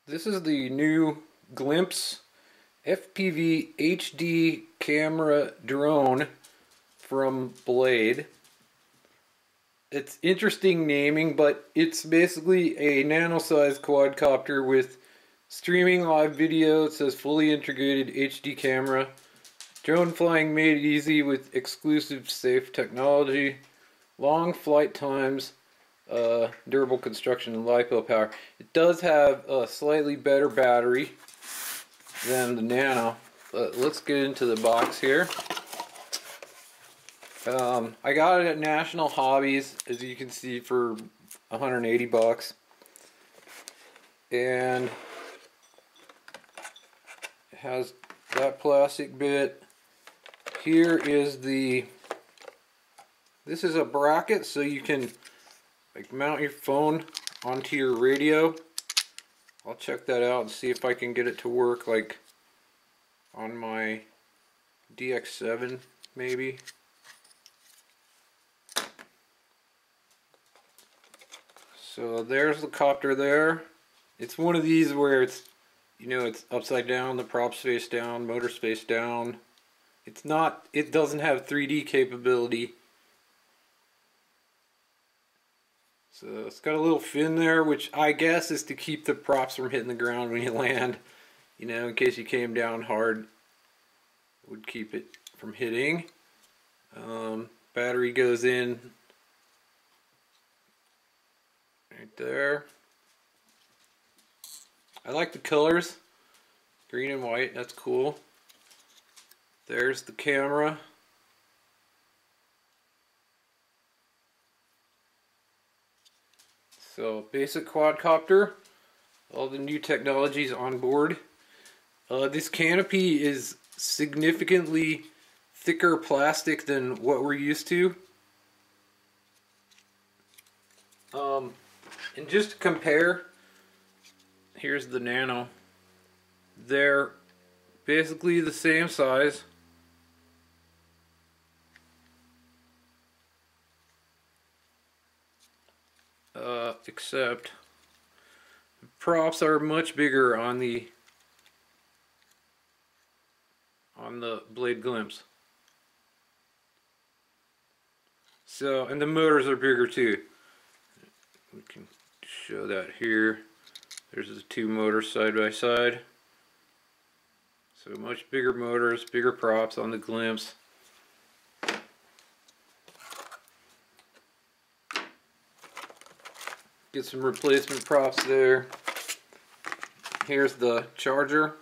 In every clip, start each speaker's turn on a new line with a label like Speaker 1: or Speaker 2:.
Speaker 1: This is the new Glimpse FPV HD camera drone from Blade. It's interesting naming, but it's basically a nano-sized quadcopter with streaming live video. It says fully integrated HD camera. Drone flying made easy with exclusive safe technology. Long flight times. Durable construction and LiPo power. It does have a slightly better battery than the Nano. But let's get into the box here. I got it at National Hobbies, as you can see, for 180 bucks. And it has that plastic bit. Here is this is a bracket so you can mount your phone onto your radio. I'll check that out and see if I can get it to work like on my DX7 maybe. So there's the copter there. It's one of these where it's, it's upside down, the props face down, motor's face down. It doesn't have 3D capability. So it's got a little fin there, which I guess is to keep the props from hitting the ground when you land. In case you came down hard, it would keep it from hitting. Battery goes in right there. I like the colors, green and white, that's cool. There's the camera. So basic quadcopter, all the new technologies on board. This canopy is significantly thicker plastic than what we're used to. And just to compare, here's the Nano. They're basically the same size. Except the props are much bigger on the Blade Glimpse. So, and the motors are bigger too. We can show that here. There's the two motors side by side. So much bigger motors, bigger props on the Glimpse. Get some replacement props there. Here's the charger.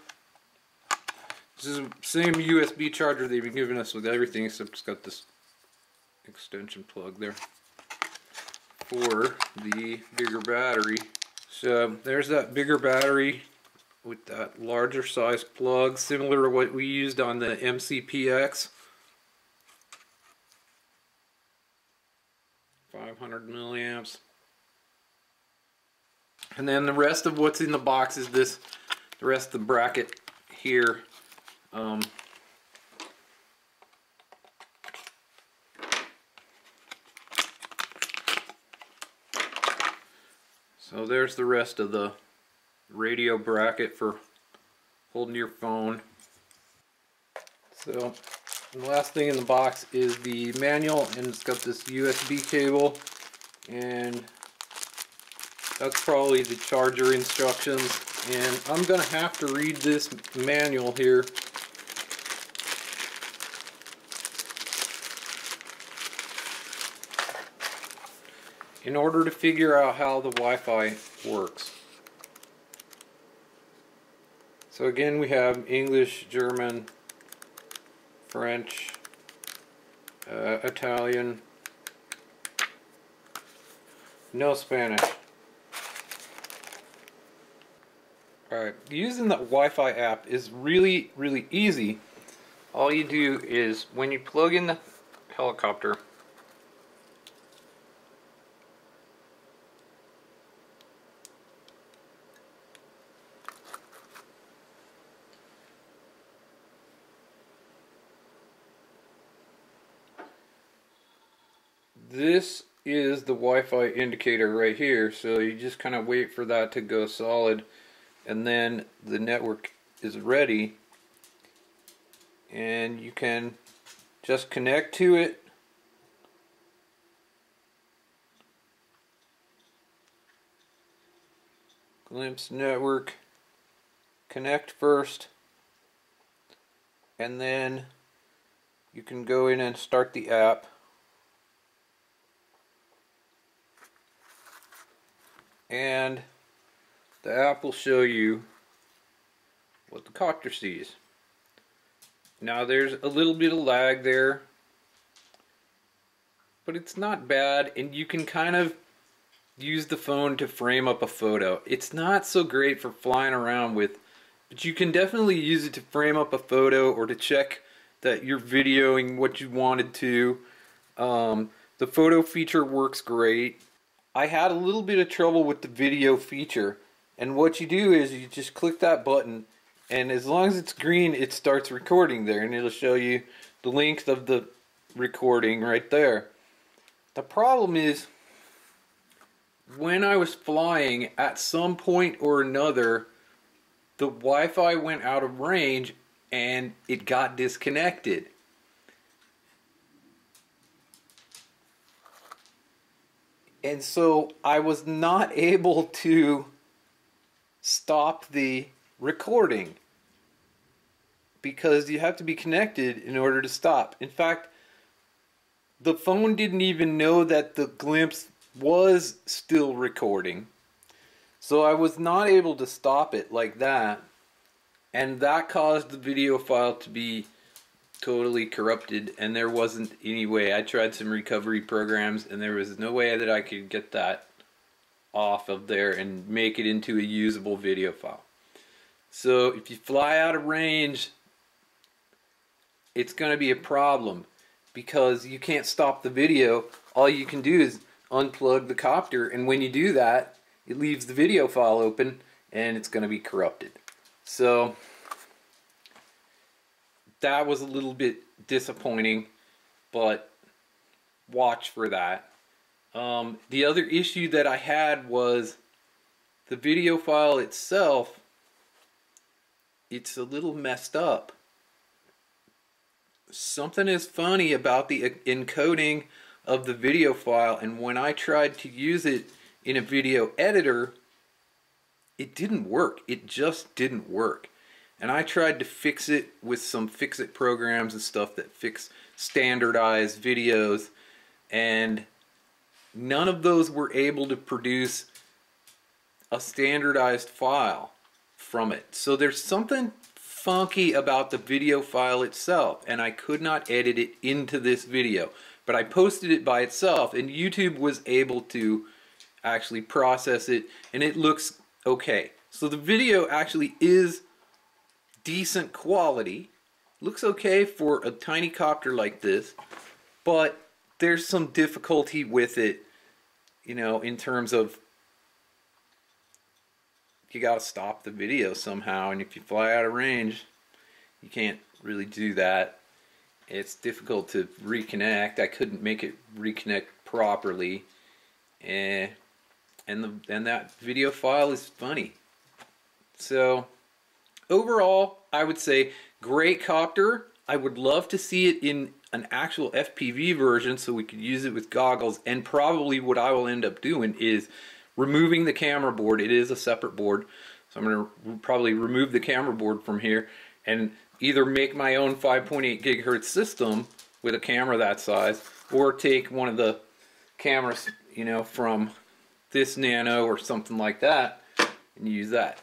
Speaker 1: This is the same USB charger they've been giving us with everything, except it's got this extension plug there for the bigger battery. So there's that bigger battery with that larger size plug, similar to what we used on the MCPX. 500 milliamps. And then the rest of what's in the box is the rest of the bracket here. So there's the rest of the radio bracket for holding your phone. So the last thing in the box is the manual, and it's got this USB cable, and that's probably the charger instructions. And I'm gonna have to read this manual here. In order to figure out how the Wi-Fi works. So again, we have English, German, French, Italian, no Spanish. Alright, using the Wi-Fi app is really easy. All you do is, when you plug in the helicopter, this is the Wi-Fi indicator right here, so you just kind of wait for that to go solid. and then the network is ready, and you can just connect to it. Glimpse network, connect first, and then you can go in and start the app. And the app will show you what the copter sees. Now there's a little bit of lag there, but it's not bad, and you can kind of use the phone to frame up a photo. It's not so great for flying around with, but you can definitely use it to frame up a photo or to check that you're videoing what you wanted to. The photo feature works great. I had a little bit of trouble with the video feature, and what you do is you just click that button, and as long as it's green, it starts recording there, and it'll show you the length of the recording right there. The problem is, when I was flying, at some point or another, the Wi-Fi went out of range and it got disconnected. And so I was not able to stop the recording because you have to be connected in order to stop. In fact, the phone didn't even know that the glimpse was still recording. So I was not able to stop it like that. And that caused the video file to be totally corrupted, and there wasn't any way. I tried some recovery programs, and there was no way that I could get that off of there and make it into a usable video file. So if you fly out of range, it's going to be a problem because you can't stop the video. All you can do is unplug the copter, and when you do that, it leaves the video file open and it's going to be corrupted. So that was a little bit disappointing, but watch for that. The other issue that I had was the video file itself. It's a little messed up. Something is funny about the encoding of the video file, and when I tried to use it in a video editor, it didn't work. It just didn't work. And I tried to fix it with some fix-it programs and stuff that fix standardized videos, and none of those were able to produce a standardized file from it. So there's something funky about the video file itself, and I could not edit it into this video. But I posted it by itself, and YouTube was able to actually process it, and it looks okay. So the video actually is decent quality. Looks okay for a tiny copter like this, but there's some difficulty with it, you know, in terms of you gotta stop the video somehow, and if you fly out of range, you can't really do that. It's difficult to reconnect. I couldn't make it reconnect properly, and that video file is funny. So overall, I would say great copter. I would love to see it in an actual FPV version so we could use it with goggles, and probably what I will end up doing is removing the camera board. It is a separate board, so I'm going to probably remove the camera board from here and either make my own 5.8 gigahertz system with a camera that size, or take one of the cameras, you know, from this Nano or something like that and use that.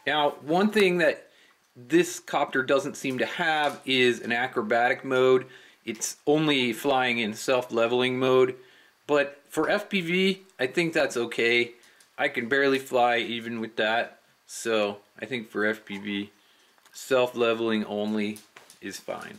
Speaker 1: Now, one thing that this copter doesn't seem to have is an acrobatic mode. It's only flying in self-leveling mode, but for FPV, I think that's okay. I can barely fly even with that, so I think for FPV, self-leveling only is fine.